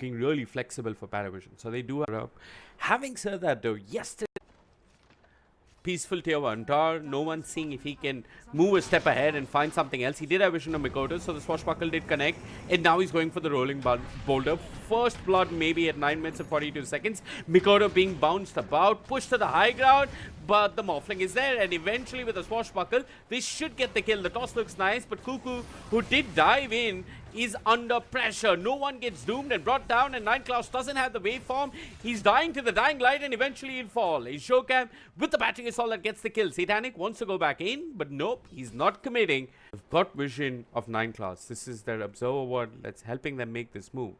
looking really flexible for Parivision. So they do have up. Having said that though, yesterday peaceful tier 1 tower, no one seeing if he can move a step ahead and find something else. He did have vision of Mikoto, so the swashbuckle did connect, and now he's going for the rolling boulder. First blood maybe at 9 minutes and 42 seconds. Mikoto being bounced about, pushed to the high ground, but the Morphling is there, and eventually with the swashbuckle, they should get the kill. The toss looks nice, but Cuckoo, who did dive in, is under pressure. No one gets doomed and brought down, and Nine Claws doesn't have the waveform. He's dying to the dying light, and eventually he'll fall. It's Showcam with the battery assault that gets the kill. Satanic wants to go back in, but nope, he's not committing. They've got vision of Nine Claws. This is their observer ward that's helping them make this move.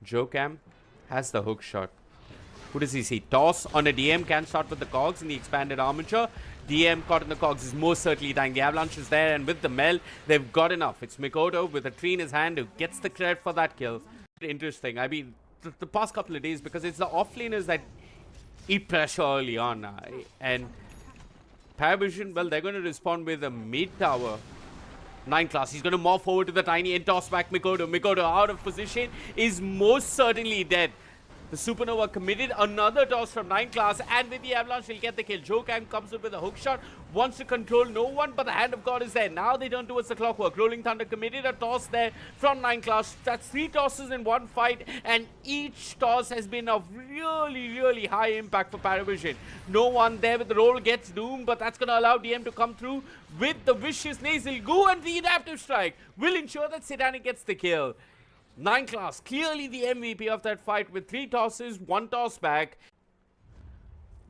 Jocam has the hook shot. Who does he see? Toss on a DM can start with the cogs in the expanded armature. DM caught in the cogs is most certainly dying. The avalanche is there, and with the meld, they've got enough. It's Mikoto with a tree in his hand who gets the credit for that kill. Interesting. I mean, the past couple of days, because it's the offlaners that eat pressure early on. And Parivision, well, they're going to respond with a mid tower. 9 class. He's going to morph over to the tiny and toss back Mikoto. Mikoto out of position is most certainly dead. The Supernova committed another toss from 9 class, and with the avalanche, he'll get the kill. Jokang comes up with a hook shot, wants to control no one, but the hand of God is there. Now they turn towards the clockwork. Rolling Thunder committed a toss there from 9 class. That's 3 tosses in one fight, and each toss has been of really high impact for Parivision. No one there with the roll gets doomed, but that's going to allow DM to come through with the vicious nasal goo, and the adaptive strike will ensure that Satanic gets the kill. 9 class, clearly the MVP of that fight with 3 tosses, 1 toss back.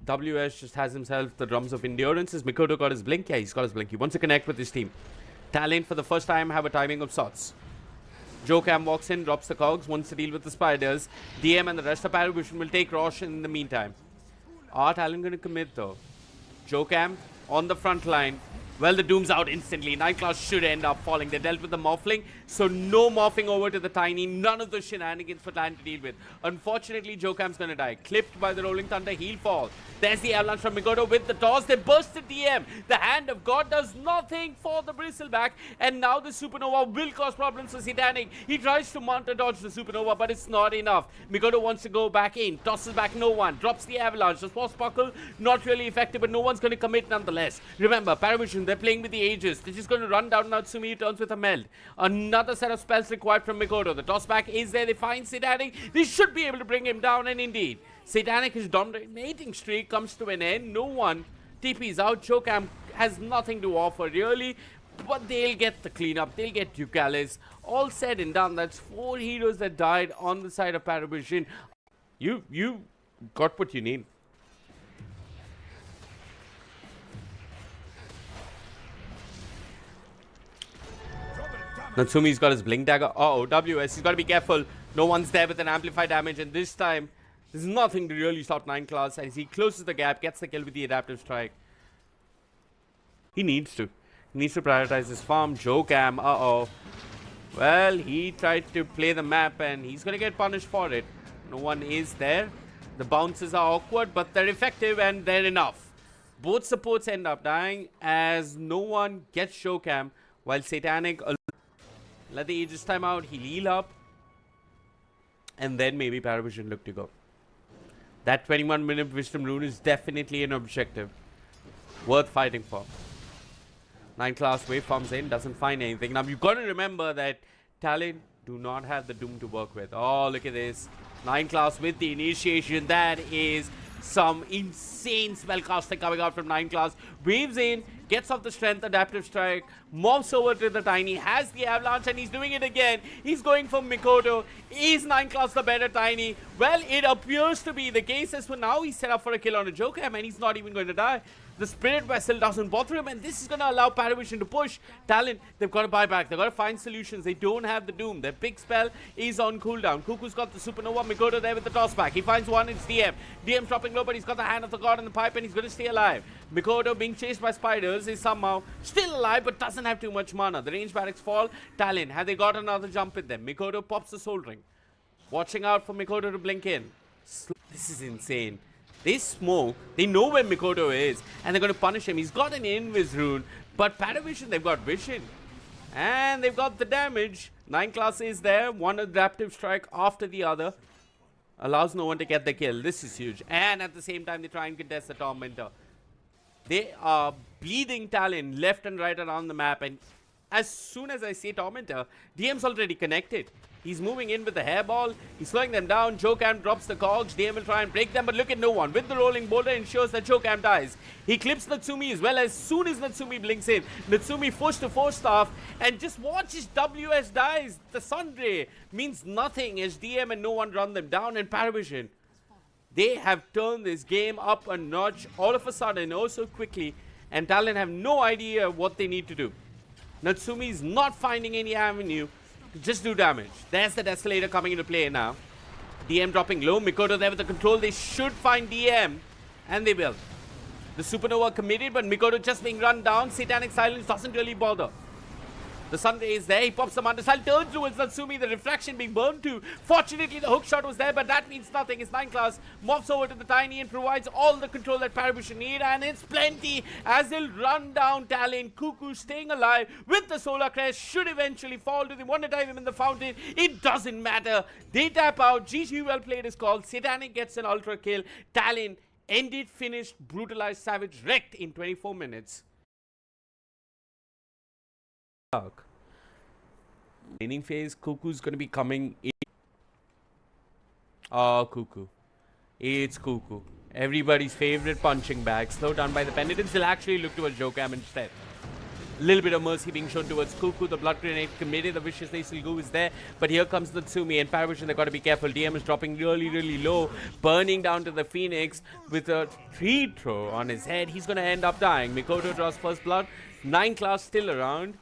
WS just has himself the drums of endurance. Has Mikoto got his blink? Yeah, he's got his blink. He wants to connect with his team. Talon for the first time have a timing of sorts. Jocam walks in, drops the cogs, wants to deal with the spiders. DM and the rest of Parivision will take Rosh in the meantime. Are Talon going to commit though? Jocam on the front line. Well, the Doom's out instantly. 9 class should end up falling. They dealt with the Morphling, so no morphing over to the Tiny. None of the shenanigans for Talon to deal with. Unfortunately, Jokam's gonna die. Clipped by the Rolling Thunder, he'll fall. There's the avalanche from Mikoto with the toss. They burst the DM. The Hand of God does nothing for the Bristleback, and now the Supernova will cause problems for Satanic. He tries to mount a dodge the Supernova, but it's not enough. Mikoto wants to go back in. Tosses back no one. Drops the avalanche. The Swashbuckle, not really effective, but no one's gonna commit nonetheless. Remember, Parivision, they're playing with the Aegis. They're just going to run down Natsumi, turns with a meld. Another set of spells required from Mikoto. The toss back is there. They find Satanic. They should be able to bring him down, and indeed, Satanic's dominating streak comes to an end. No one TP's out. Chokam has nothing to offer, really. But they'll get the cleanup. They'll get Ducalis. All said and done, that's 4 heroes that died on the side of Parivision. You got what you need. Natsumi's got his blink dagger. Uh-oh, WS, he's got to be careful. No one's there with an amplified damage, and this time, there's nothing to really stop 9 class as he closes the gap, gets the kill with the adaptive strike. He needs to. He needs to prioritize his farm. Jocam, uh-oh. Well, he tried to play the map, and he's going to get punished for it. No one is there. The bounces are awkward, but they're effective, and they're enough. Both supports end up dying as no one gets Jocam, while Satanic let the Aegis time out, he'll heal up, and then maybe Parivision look to go. That 21-minute Wisdom Rune is definitely an objective worth fighting for. 9 class waveforms in, doesn't find anything. Now, you've got to remember that Talon do not have the Doom to work with. Oh, look at this. 9 class with the initiation. That is some insane spellcasting coming out from 9 class. Waves in, gets off the strength, adaptive strike, morphs over to the Tiny, has the avalanche, and he's doing it again. He's going for Mikoto. Is 9 class the better Tiny? Well, it appears to be the case, as for now he's set up for a kill on a Joker, and he's not even going to die. The Spirit Vessel doesn't bother him, and this is going to allow Parivision to push. Talon, they've got to buy back. They've got to find solutions. They don't have the Doom. Their big spell is on cooldown. Cuckoo's got the Supernova. Mikoto there with the toss back. He finds one. It's DM. DM's dropping low, but he's got the Hand of the God in the pipe, and he's going to stay alive. Mikoto, being chased by spiders, is somehow still alive, but doesn't have too much mana. The range barracks fall. Talon, have they got another jump in them? Mikoto pops the Soul Ring. Watching out for Mikoto to blink in. This is insane. They smoke, they know where Mikoto is, and they're going to punish him. He's got an Invis rune, but Parivision, they've got vision. And they've got the damage. 9 class is there. One adaptive strike after the other. Allows no one to get the kill. This is huge. And at the same time, they try and contest the Tormentor. They are bleeding Talon left and right around the map. And as soon as I say Tormentor, DM's already connected. He's moving in with the hairball. He's slowing them down. Jokam drops the cogs. DM will try and break them, but look at no one. With the rolling boulder, ensures that Jokam dies. He clips Natsumi as well. As soon as Natsumi blinks in, Natsumi forced to 4-staff. And just watch as WS dies. The Sunray means nothing as DM and no one run them down. And Parivision, they have turned this game up a notch all of a sudden, oh so quickly. And Talon have no idea what they need to do. Natsumi is not finding any avenue to just do damage. There's the Desolator coming into play now. DM dropping low. Mikoto there with the control. They should find DM. And they will. The Supernova committed, but Mikoto just being run down. Satanic Silence doesn't really bother. The Sunray is there. He pops the Mandasal. Turns towards Natsumi. The refraction being burned too. Fortunately, the hook shot was there, but that means nothing. It's 9 class. Moves over to the Tiny and provides all the control that Parivision need. And it's plenty as they'll run down Talon. Cuckoo staying alive with the Solar Crest. Should eventually fall. Do they want to dive him in the fountain? It doesn't matter. They tap out. GG well played is called. Satanic gets an ultra kill. Talon ended, finished, brutalized, savage, wrecked in 24 minutes. Laning phase, Cuckoo's gonna be coming in. Oh, Cuckoo. It's Cuckoo. Everybody's favorite punching bag. Slowed down by the penitents. They'll actually look towards Jokam instead. A little bit of mercy being shown towards Cuckoo. The blood grenade committed. The vicious lace will is there. But here comes Natsumi and Parivision. They gotta be careful. DM is dropping really low. Burning down to the Phoenix with a 3 throw on his head. He's gonna end up dying. Mikoto draws first blood. 9 class still around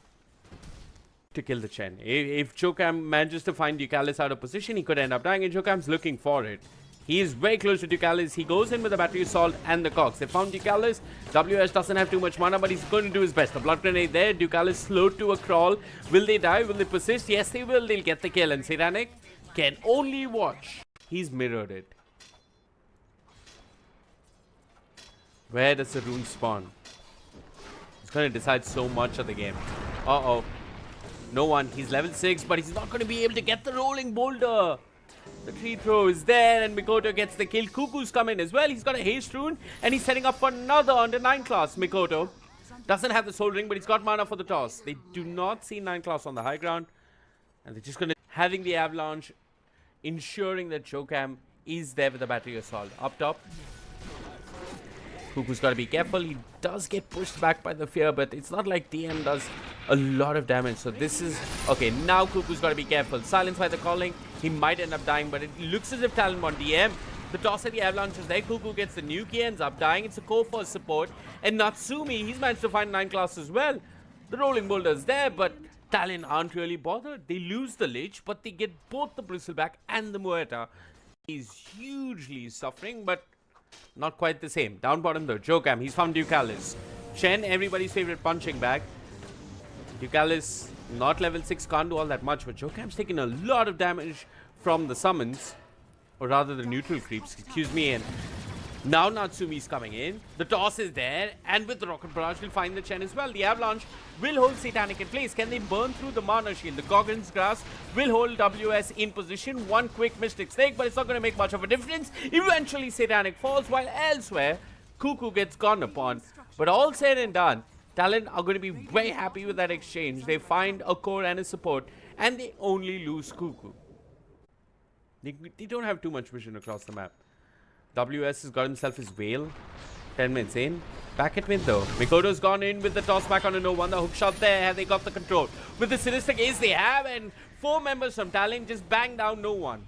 to kill the Chen. If Jokam manages to find Ducalis out of position, he could end up dying, and Jokam's looking for it. He is very close to Ducalis. He goes in with the battery assault and the cogs. They found Ducalis. WS doesn't have too much mana, but he's going to do his best. The blood grenade there. Ducalis slowed to a crawl. Will they die? Will they persist? Yes, they will. They'll get the kill. And Satanic can only watch. He's mirrored it. Where does the rune spawn? It's going to decide so much of the game. Uh-oh. No one. He's level 6, but he's not going to be able to get the rolling boulder. The tree throw is there, and Mikoto gets the kill. Cuckoo's coming as well. He's got a haste rune, and he's setting up for another under 9 class. Mikoto doesn't have the soul ring, but he's got mana for the toss. They do not see 9 class on the high ground, and they're just going to having the avalanche, ensuring that Jokam is there with the battery assault. Up top, Cuckoo's got to be careful. He does get pushed back by the fear, but it's not like DM does a lot of damage. So this is... Okay, now Cuckoo's got to be careful. Silence by the calling. He might end up dying, but it looks as if Talon won DM. The toss at the avalanche is there. Cuckoo gets the nuke. He ends up dying. It's a core for support. And Natsumi, he's managed to find 9 class as well. The rolling boulder's there, but Talon aren't really bothered. They lose the Lich, but they get both the Bristleback and the Muerta. He's hugely suffering, but not quite the same. Down bottom though, Jokam, he's found Ducalis. Chen, everybody's favorite punching bag. Ducalis, not level 6, can't do all that much, but Jokam's taking a lot of damage from the summons. Or rather the neutral creeps, excuse me. And now Natsumi's coming in. The toss is there, and with the rocket barrage, we'll find the Chen as well. The avalanche will hold Satanic in place. Can they burn through the mana shield? The Goggins Grass will hold WS in position. One quick Mystic Snake, but it's not going to make much of a difference. Eventually, Satanic falls, while elsewhere, Cuckoo gets gone upon. But all said and done, Talon are going to be very happy with that exchange. They find a core and a support, and they only lose Cuckoo. They don't have too much vision across the map. WS has got himself his Veil. 10 minutes in. Back at mid though. Mikoto's gone in with the toss back on a no one. The hook shot there. Have they got the control? With the Sinister Gaze they have. And 4 members from Talon just bang down no one.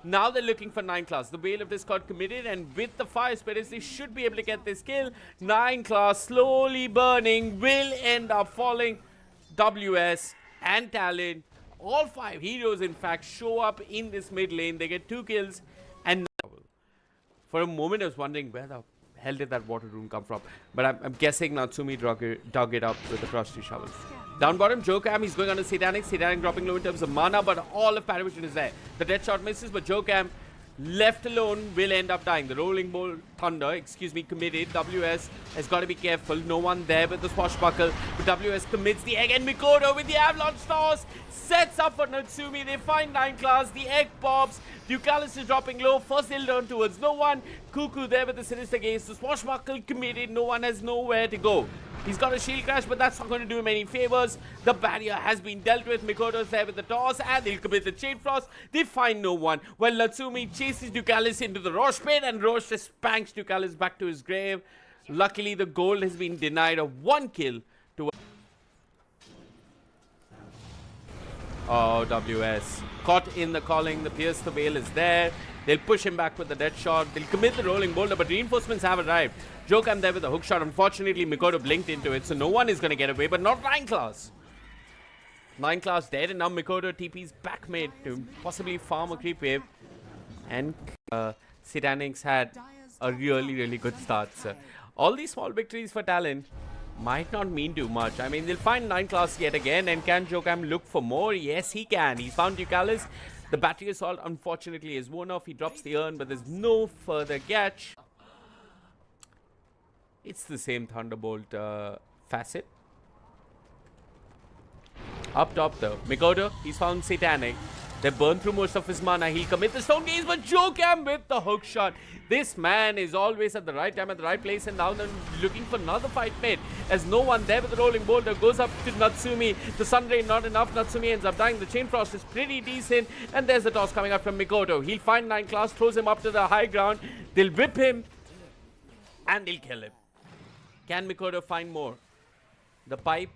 Now they're looking for 9 class. The Veil of Discord committed. And with the Fire Spirits they should be able to get this kill. 9 class slowly burning. Will end up falling. WS and Talon. All 5 heroes in fact show up in this mid lane. They get 2 kills. And for a moment I was wondering where the hell did that water rune come from. But I'm guessing Natsumi dug it up with the Frosty Shovel. Down bottom, Jokam, he's going on to Satanic. Satanic dropping low in terms of mana, but all of Parivision is there. The dead shot misses, but Jokam left alone, will end up dying. The rolling ball thunder, committed. WS has got to be careful. No one there with the swashbuckle. But WS commits the egg, and Mikoto with the avalanche toss sets up for Natsumi. They find 9 class. The egg pops. Ducalis is dropping low. First they'll turn towards no one. Cuckoo there with the sinister gaze. The swashbuckle committed. No one has nowhere to go. He's got a shield crash, but that's not going to do him any favors. The barrier has been dealt with. Mikoto's there with the toss, and they'll commit the chain frost. They find no one. While Natsumi chases Ducalis into the Roche pit, and Roche just spanks Ducalis back to his grave. Luckily, the gold has been denied of 1 kill to... Oh, WS. Caught in the calling. The Pierce the Veil is there. They'll push him back with the dead shot. They'll commit the rolling boulder, but reinforcements have arrived. Jokam there with the hook shot. Unfortunately, Mikoto blinked into it, so no one is going to get away, but not 9 class. 9 class dead, and now Mikoto TP's back mid to possibly farm a creep wave. And Satanics had a really good start. So all these small victories for Talon might not mean too much. I mean, they'll find 9 class yet again, and can Jokam look for more? Yes, he can. He's found Ducalis. The battery assault, unfortunately, is worn off. He drops the urn, but there's no further catch. It's the same Thunderbolt facet. Up top, though. Mikoto, he's found Satanic. They burn through most of his mana. He'll commit the stone gaze, but Jokam with the hook shot. This man is always at the right time, at the right place, and now they're looking for another fight mate. As no one there with the rolling boulder goes up to Natsumi. The Sun Ray not enough. Natsumi ends up dying. The Chain Frost is pretty decent. And there's the toss coming up from Mikoto. He'll find 9 class, throws him up to the high ground. They'll whip him, and they'll kill him. Can Mikoto find more? The pipe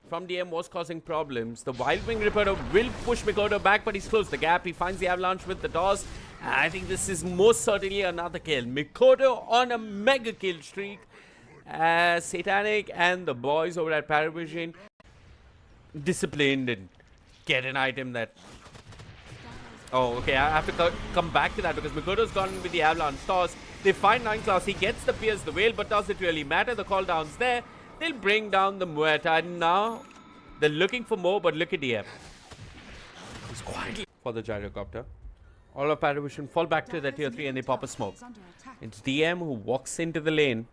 from DM was causing problems. The Wild Wing Ripper will push Mikoto back, but he's closed the gap. He finds the avalanche with the toss. I think this is most certainly another kill. Mikoto on a mega kill streak. Satanic and the boys over at Parivision disciplined and get an item that... Oh, okay, I have to come back to that because Mikoto's gone with the avalanche toss. They find 9 class. He gets the Pierce the Veil, but does it really matter? The call down's there. They'll bring down the Muerta, and now they're looking for more, but look at DM. He's quietly for the gyrocopter. All of Parivision fall back to the tier 3 and they pop a smoke. It's DM who walks into the lane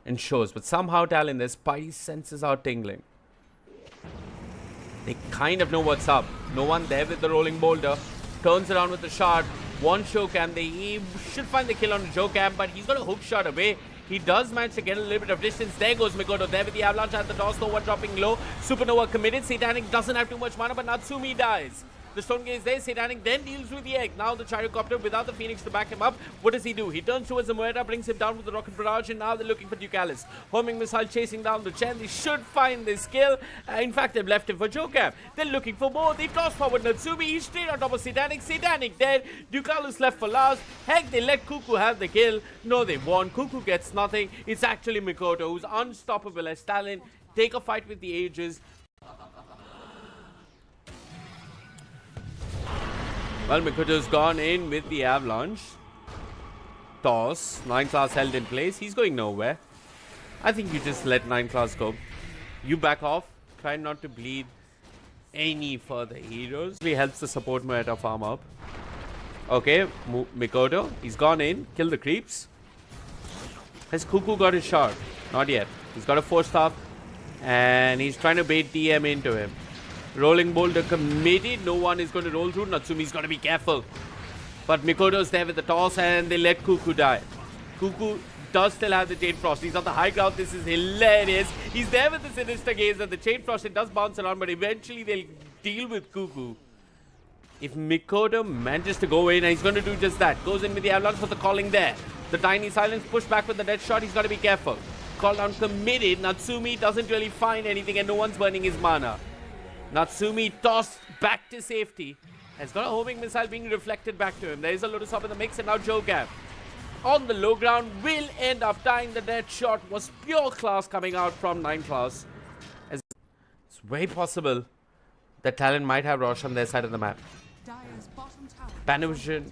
and shows, but somehow Talon, their spidey senses are tingling. They kind of know what's up. No one there with the rolling boulder. Turns around with the shot. One Jokam. They should find the kill on Jokam, but he's got a hook shot away. He does manage to get a little bit of distance. There goes Mikoto there with the avalanche at the toss. Nova dropping low. Supernova committed. Satanic doesn't have too much mana, but Natsumi dies. The stone gaze there. Satanic then deals with the egg. Now the gyrocopter without the Phoenix to back him up. What does he do? He turns towards the Muerta, brings him down with the rocket barrage, and now they're looking for Ducalis. Homing missile chasing down the Chen. They should find this kill. In fact, they've left him for Jokam. They're looking for more. They toss forward Natsumi. He's straight on top of Satanic. Satanic dead. Ducalis left for last. Heck, they let Cuckoo have the kill. No, they won. Cuckoo gets nothing. It's actually Mikoto who's unstoppable as Talon. Take a fight with the ages. Well, Mikoto's gone in with the avalanche. Toss. 9 class held in place. He's going nowhere. I think you just let 9 class go. You back off. Try not to bleed any further heroes. Really helps the support Muerta farm up. Okay, Mikoto. He's gone in. Kill the creeps. Has Cuckoo got his shot? Not yet. He's got a 4-star. And he's trying to bait DM into him. Rolling boulder committed. No one is going to roll through. Natsumi's got to be careful. But Mikoto's there with the toss and they let Cuckoo die. Cuckoo does still have the Chain Frost. He's on the high ground. This is hilarious. He's there with the Sinister Gaze and the Chain Frost. It does bounce around, but eventually they'll deal with Cuckoo. If Mikoto manages to go in, and he's going to do just that. Goes in with the avalanche for the calling there. The tiny silence push back with the dead shot. He's got to be careful. Call down committed. Natsumi doesn't really find anything and no one's burning his mana. Natsumi tossed back to safety. Has got a homing missile being reflected back to him. There is a Lotus Hop in the mix and now Jokam on the low ground will end up dying. The dead shot was pure class coming out from 9 class. As it's very possible that Talon might have Rosh on their side of the map. Parivision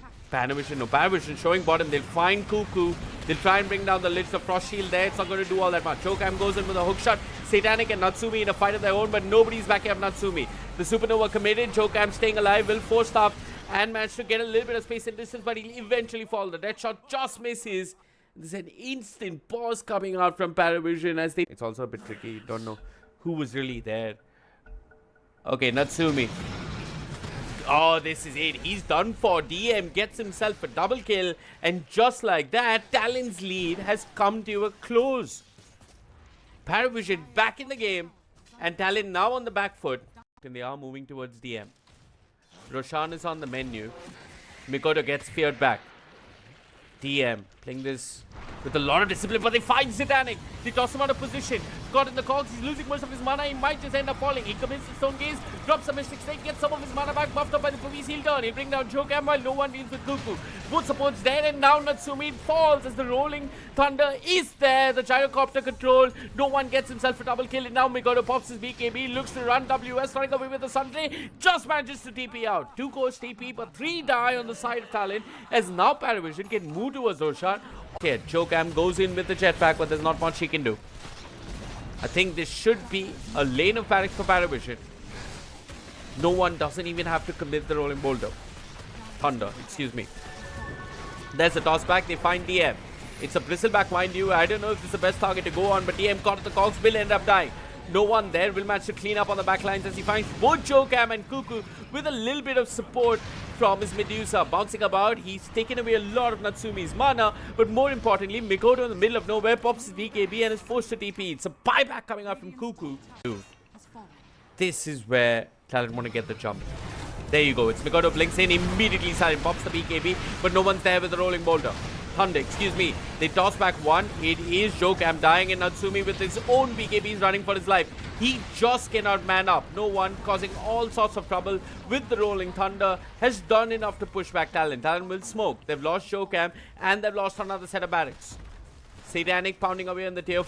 showing bottom. They'll find Cuckoo. They'll try and bring down the Lich. The Frost Shield there. It's not going to do all that much. Jokam goes in with a hook shot. Satanic and Natsumi in a fight of their own, but nobody's backing up Natsumi. The Supernova committed. Jokam staying alive. Will 4-star and managed to get a little bit of space and distance, but he'll eventually fall. The dead shot just misses. There's an instant pause coming out from Parivision as they... It's also a bit tricky. You don't know who was really there. Okay, Natsumi. Oh, this is it. He's done for. DM gets himself a double kill. And just like that, Talon's lead has come to a close. Parivision back in the game. And Talon now on the back foot. And they are moving towards DM. Roshan is on the menu. Mikoto gets feared back. DM playing this with a lot of discipline, but they find Zidanic. They toss him out of position. Got in the cogs. He's losing most of his mana. He might just end up falling. He commits the Stone Gaze, drops a Mystic Snake, gets some of his mana back, buffed up by the police. He'll turn. He'll bring down Jokam while no one deals with Cuckoo. Both supports dead, and now Natsumi falls as the rolling thunder is there. The gyrocopter control. No one gets himself a double kill, and now Mikoto pops his BKB, looks to run WS, running away with the Sunday. Just manages to TP out. 2 cores TP, but 3 die on the side of Talon, as now Parivision can move towards Roshan. Okay, Jokam goes in with the jetpack, but there's not much he can do. I think this should be a lane of barracks for Parivision. No one doesn't even have to commit the rolling boulder. Thunder, excuse me. There's a toss back. They find DM. It's a bristleback, mind you. I don't know if this is the best target to go on, but DM caught at the cogs. Will end up dying. No one there will manage to clean up on the back lines as he finds both Jokam and Cuckoo with a little bit of support from his Medusa. Bouncing about, he's taken away a lot of Natsumi's mana, but more importantly, Mikoto in the middle of nowhere pops his BKB and is forced to TP. It's a buyback coming out from Cuckoo. Dude, this is where Talon want to get the jump. There you go. It's Mikoto blinks in, immediately silent, pops the BKB, but no one's there with the rolling boulder. Thunder, excuse me. They toss back one. It is Jokam dying, and Natsumi with his own BKBs running for his life. He just cannot man up. No one, causing all sorts of trouble with the rolling thunder, has done enough to push back Talon. Talon will smoke. They've lost Jokam, and they've lost another set of barracks. Satanic pounding away on the tier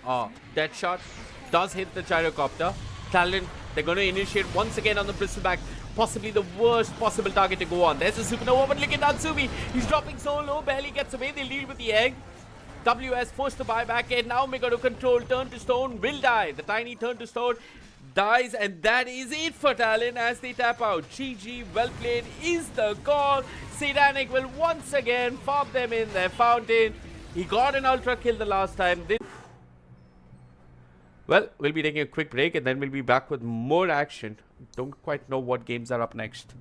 4. Dead shot does hit the gyrocopter. Talon, they're going to initiate once again on the bristleback. Possibly the worst possible target to go on. There's a supernova, but look at Natsumi. He's dropping so low, barely gets away. They lead with the egg. WS forced to buy back, and now Mikoto control, turn to stone, will die. The tiny turn to stone dies, and that is it for Talon as they tap out. GG, well played is the call. Satanic will once again farm them in their fountain. He got an ultra kill the last time. Well, we'll be taking a quick break and then we'll be back with more action. Don't quite know what games are up next.